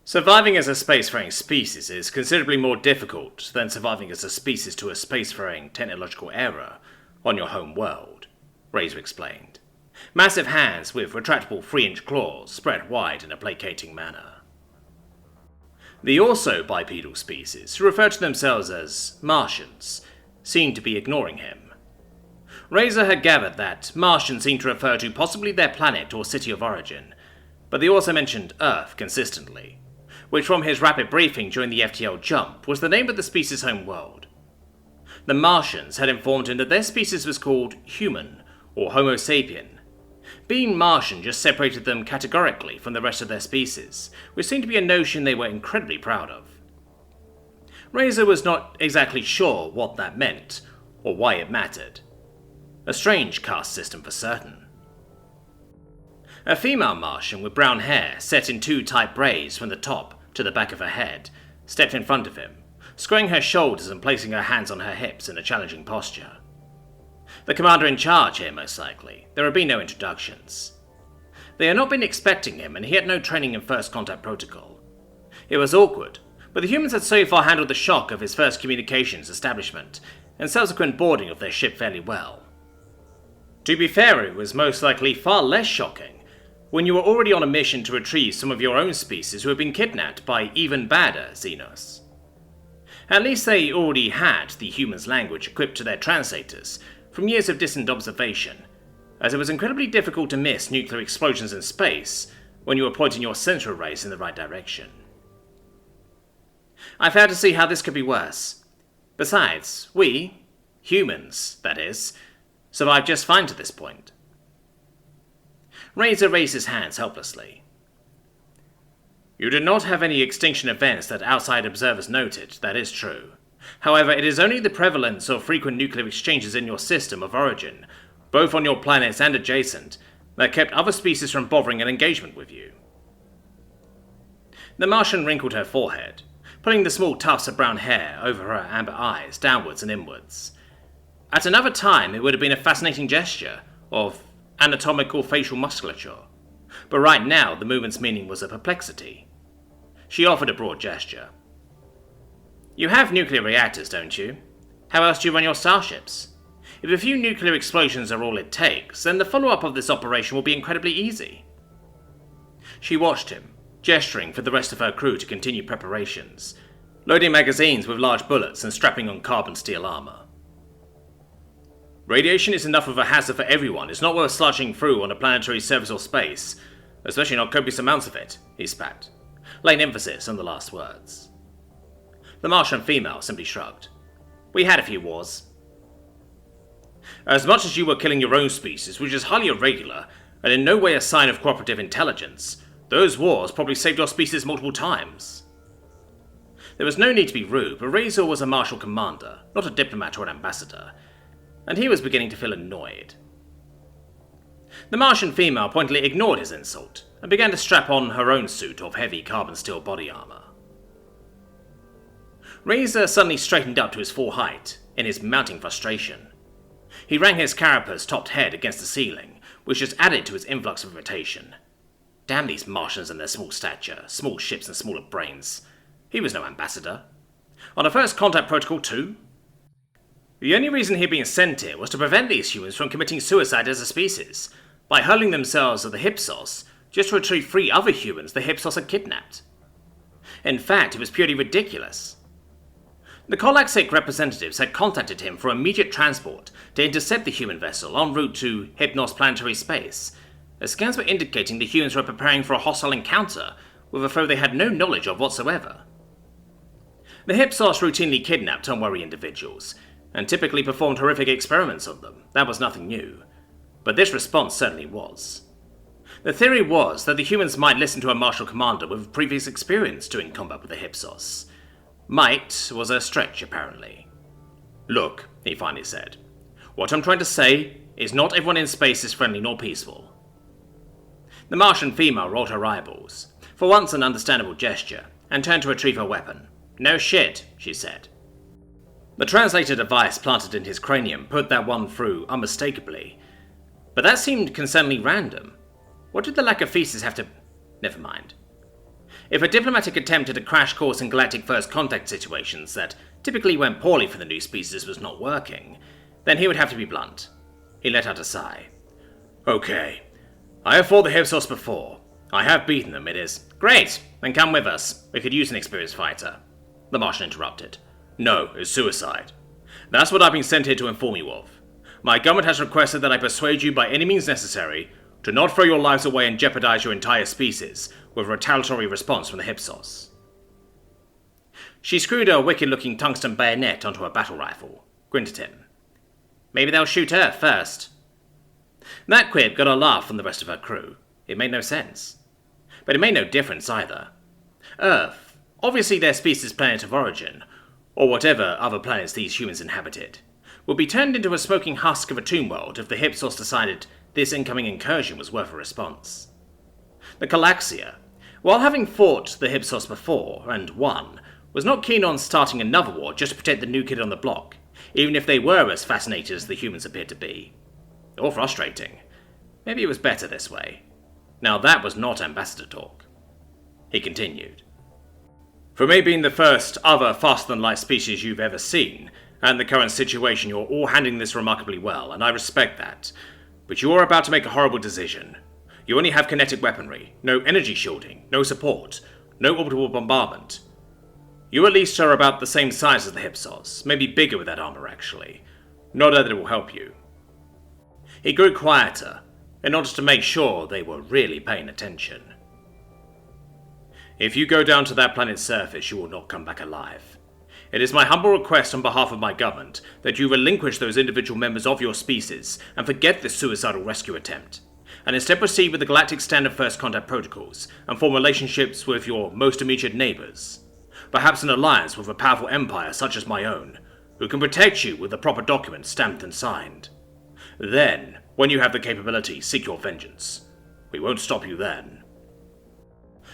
Surviving as a spacefaring species is considerably more difficult than surviving as a species to a spacefaring technological era on your home world, Razor explained. Massive hands with retractable 3-inch claws spread wide in a placating manner. The also bipedal species, who refer to themselves as Martians, seemed to be ignoring him. Razor had gathered that Martians seemed to refer to possibly their planet or city of origin, but they also mentioned Earth consistently, which from his rapid briefing during the FTL jump was the name of the species' home world. The Martians had informed him that their species was called human, or Homo sapien. Being Martian just separated them categorically from the rest of their species, which seemed to be a notion they were incredibly proud of. Razor was not exactly sure what that meant, or why it mattered. A strange caste system for certain. A female Martian with brown hair set in 2 tight braids from the top to the back of her head stepped in front of him, squaring her shoulders and placing her hands on her hips in a challenging posture. The commander in charge here, most likely. There had been no introductions. They had not been expecting him, and he had no training in first contact protocol. It was awkward, but the humans had so far handled the shock of his first communications establishment and subsequent boarding of their ship fairly well. To be fair, it was most likely far less shocking when you were already on a mission to retrieve some of your own species who had been kidnapped by even badder Xenos. At least they already had the humans' language equipped to their translators from years of distant observation, as it was incredibly difficult to miss nuclear explosions in space when you were pointing your sensor arrays in the right direction. I failed to see how this could be worse. Besides, we, humans, that is, survived just fine to this point. Razor raised his hands helplessly. You did not have any extinction events that outside observers noted, that is true. However, it is only the prevalence of frequent nuclear exchanges in your system of origin, both on your planets and adjacent, that kept other species from bothering an engagement with you. The Martian wrinkled her forehead, pulling the small tufts of brown hair over her amber eyes downwards and inwards. At another time, it would have been a fascinating gesture of anatomical facial musculature, but right now the movement's meaning was a perplexity. She offered a broad gesture. You have nuclear reactors, don't you? How else do you run your starships? If a few nuclear explosions are all it takes, then the follow-up of this operation will be incredibly easy. She watched him, gesturing for the rest of her crew to continue preparations, loading magazines with large bullets and strapping on carbon steel armor. Radiation is enough of a hazard for everyone. It's not worth sludging through on a planetary surface or space, especially not copious amounts of it, he spat, laying emphasis on the last words. The Martian female simply shrugged. We had a few wars. As much as you were killing your own species, which is highly irregular, and in no way a sign of cooperative intelligence, those wars probably saved your species multiple times. There was no need to be rude, but Razor was a martial commander, not a diplomat or an ambassador, and he was beginning to feel annoyed. The Martian female pointedly ignored his insult, and began to strap on her own suit of heavy carbon steel body armor. Razor suddenly straightened up to his full height, in his mounting frustration. He rang his carapace-topped head against the ceiling, which just added to his influx of irritation. Damn these Martians and their small stature, small ships and smaller brains. He was no ambassador. On a first contact protocol too? The only reason he'd been sent here was to prevent these humans from committing suicide as a species, by hurling themselves at the Hypsos just to retrieve 3 other humans the Hypsos had kidnapped. In fact, it was purely ridiculous. The Colaxic representatives had contacted him for immediate transport to intercept the human vessel en route to Hypnos planetary space, as scans were indicating the humans were preparing for a hostile encounter with a foe they had no knowledge of whatsoever. The Hypsos routinely kidnapped unwary individuals, and typically performed horrific experiments on them. That was nothing new. But this response certainly was. The theory was that the humans might listen to a martial commander with previous experience doing combat with the Hypsos. Might was a stretch, apparently. Look, he finally said. What I'm trying to say is not everyone in space is friendly nor peaceful. The Martian female rolled her eyeballs, for once an understandable gesture, and turned to retrieve her weapon. No shit, she said. The translator device planted in his cranium put that one through unmistakably, but that seemed concerningly random. What did the lack of feces have to... Never mind. If a diplomatic attempt at a crash course in galactic first contact situations that typically went poorly for the new species was not working, then he would have to be blunt. He let out a sigh. Okay. I have fought the Hipsos before. I have beaten them, it is. Great! Then come with us. We could use an experienced fighter. The Martian interrupted. No, it's suicide. That's what I've been sent here to inform you of. My government has requested that I persuade you by any means necessary to not throw your lives away and jeopardize your entire species with a retaliatory response from the Hipsos. She screwed a wicked-looking tungsten bayonet onto her battle rifle, grinned at him. Maybe they'll shoot her first. That quip got a laugh from the rest of her crew. It made no sense. But it made no difference either. Earth, obviously their species' planet of origin, or whatever other planets these humans inhabited, would be turned into a smoking husk of a tomb world if the Hipsos decided this incoming incursion was worth a response. The Calaxia, while having fought the Hipsos before, and won, was not keen on starting another war just to protect the new kid on the block, even if they were as fascinated as the humans appeared to be. Or frustrating. Maybe it was better this way. Now that was not ambassador talk. He continued. For me being the first other faster-than-light species you've ever seen, and the current situation, you're all handling this remarkably well, and I respect that. But you are about to make a horrible decision. You only have kinetic weaponry, no energy shielding, no support, no orbital bombardment. You at least are about the same size as the Hipsos, maybe bigger with that armor actually. Not that it will help you. He grew quieter, in order to make sure they were really paying attention. If you go down to that planet's surface, you will not come back alive. It is my humble request on behalf of my government that you relinquish those individual members of your species and forget this suicidal rescue attempt, and instead proceed with the Galactic Standard First Contact Protocols and form relationships with your most immediate neighbors. Perhaps an alliance with a powerful empire such as my own, who can protect you with the proper documents stamped and signed. Then, when you have the capability, seek your vengeance. We won't stop you then.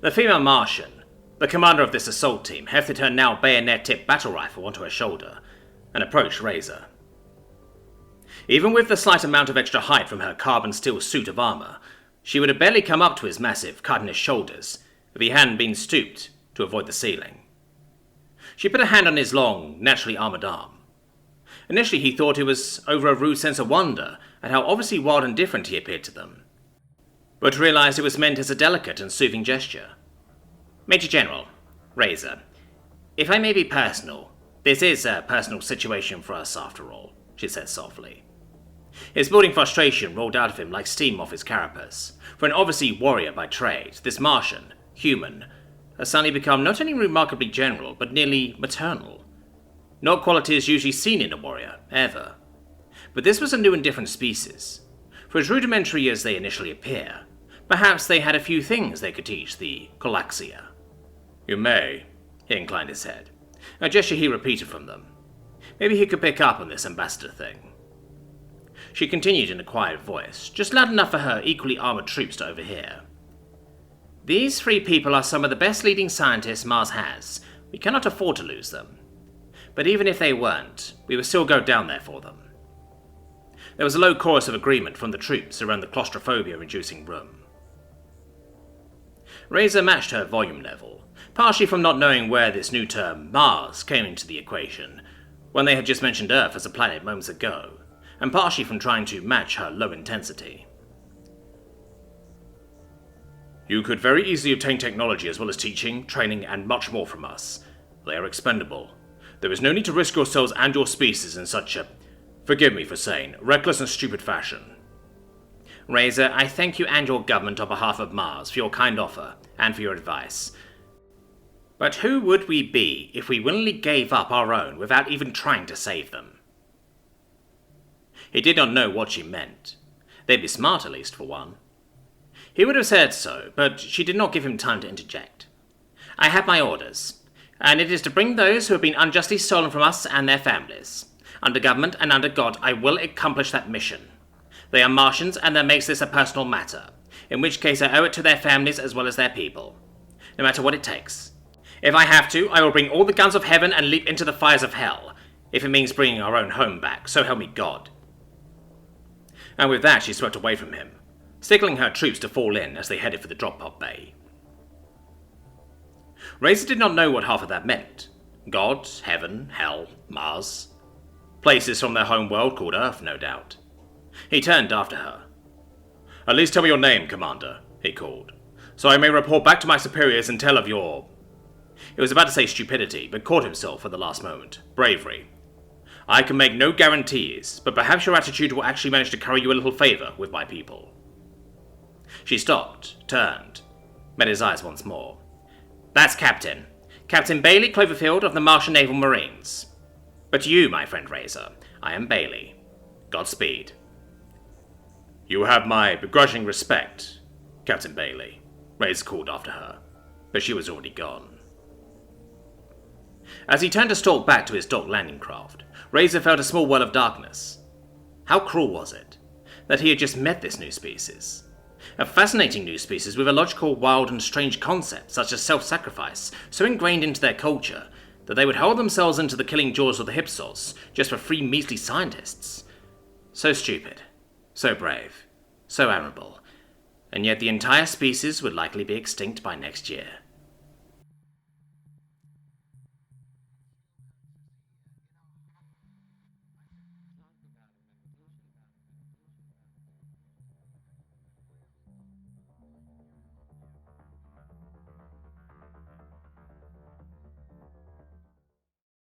The female Martian, the commander of this assault team, hefted her now bayonet-tipped battle rifle onto her shoulder and approached Razor. Even with the slight amount of extra height from her carbon steel suit of armor, she would have barely come up to his massive, cut-in shoulders if he hadn't been stooped to avoid the ceiling. She put a hand on his long, naturally armored arm. Initially he thought it was over a rude sense of wonder at how obviously wild and different he appeared to them, but realized it was meant as a delicate and soothing gesture. Major General, Razor, if I may be personal, this is a personal situation for us after all, she said softly. His building frustration rolled out of him like steam off his carapace. For an obviously warrior by trade, this Martian, human, has suddenly become not only remarkably general, but nearly maternal. Not qualities usually seen in a warrior, ever. But this was a new and different species. For as rudimentary as they initially appear, perhaps they had a few things they could teach the Calaxia. You may, he inclined his head, a gesture he repeated from them. Maybe he could pick up on this ambassador thing. She continued in a quiet voice, just loud enough for her equally armored troops to overhear. These 3 people are some of the best leading scientists Mars has. We cannot afford to lose them. But even if they weren't, we would still go down there for them. There was a low chorus of agreement from the troops around the claustrophobia-inducing room. Razor matched her volume level, partially from not knowing where this new term, Mars, came into the equation, when they had just mentioned Earth as a planet moments ago, and partially from trying to match her low intensity. You could very easily obtain technology as well as teaching, training, and much more from us. They are expendable. There is no need to risk yourselves and your species in such a, forgive me for saying, reckless and stupid fashion. Razor, I thank you and your government on behalf of Mars for your kind offer and for your advice. But who would we be if we willingly gave up our own without even trying to save them? He did not know what she meant. They'd be smart at least, for one. He would have said so, but she did not give him time to interject. I have my orders, and it is to bring those who have been unjustly stolen from us and their families. Under government and under God, I will accomplish that mission. They are Martians, and that makes this a personal matter, in which case I owe it to their families as well as their people. No matter what it takes. If I have to, I will bring all the guns of heaven and leap into the fires of hell, if it means bringing our own home back, so help me God. And with that she swept away from him, signaling her troops to fall in as they headed for the drop-pod bay. Razor did not know what half of that meant. God, heaven, hell, Mars. Places from their home world called Earth, no doubt. He turned after her. "At least tell me your name, Commander," he called, "so I may report back to my superiors and tell of your—" He was about to say stupidity, but caught himself at the last moment. Bravery. "I can make no guarantees, but perhaps your attitude will actually manage to curry you a little favor with my people." She stopped, turned, met his eyes once more. "That's Captain. Captain Bailey Cloverfield of the Martian Naval Marines. But you, my friend Razor, I am Bailey. Godspeed." "You have my begrudging respect, Captain Bailey," Razor called after her, but she was already gone. As he turned to stalk back to his docked landing craft, Razor felt a small well of darkness. How cruel was it that he had just met this new species? A fascinating new species with a logical, wild and strange concept such as self-sacrifice, so ingrained into their culture that they would hurl themselves into the killing jaws of the hipsos just for 3 measly scientists. So stupid, so brave, so admirable, and yet the entire species would likely be extinct by next year.